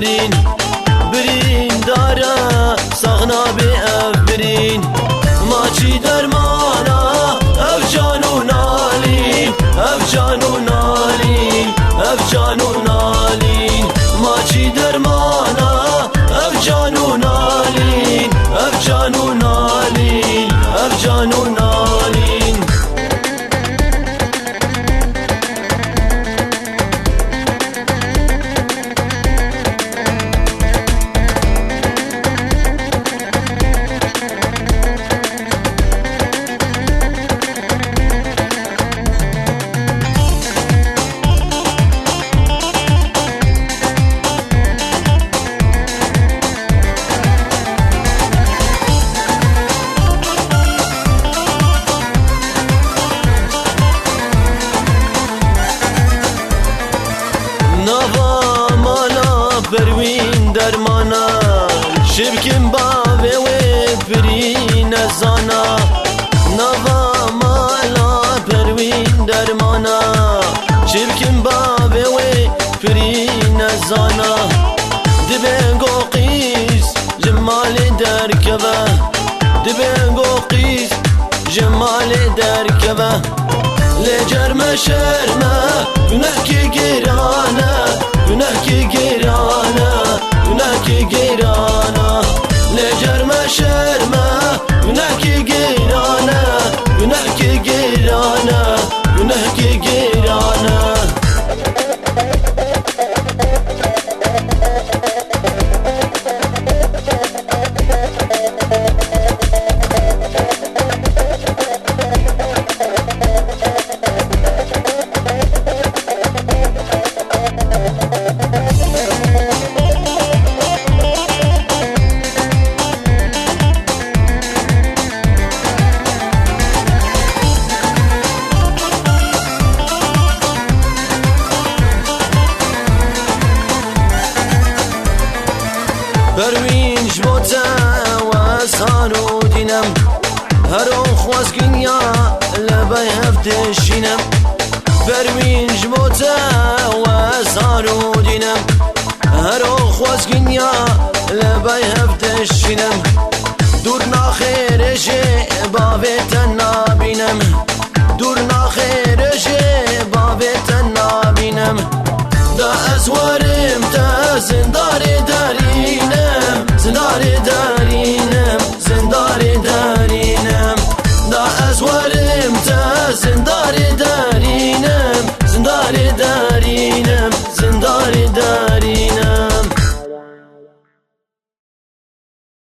برین برین داره سغنا به برین ماچی درمانا اف جانو نالین اف جانو نالین اف جانو نالین ماچی درمانا اف جانو نالین اف جانو نالین اف جانو نالین نوا مالا بروین درمانا شبکن باوه و برین زانا نوا مالا بروین درمانا شبکن باوه و برین زانا دبنگو قیس جمال درکبه دبنگو قیس جمال درکبه لجرم شرمه günah ki girana günah ki girana günah ki girana lecerme şerme günah ki girana günah ki girana günah ki girana بروین جبوتا و سانو دینم هرو خوازگین یا لبای هفتشینم بروین جبوتا و سانو دینم هرو خوازگین یا لبای هفتشینم دور ناخیرشه باویتا نابینم دور ناخیرشه باویتا نابینم دا ازوارم تا زندار دارینم زندار دارینم زندار دارینم دا ازوارم تا زندار دارینم زندار دارینم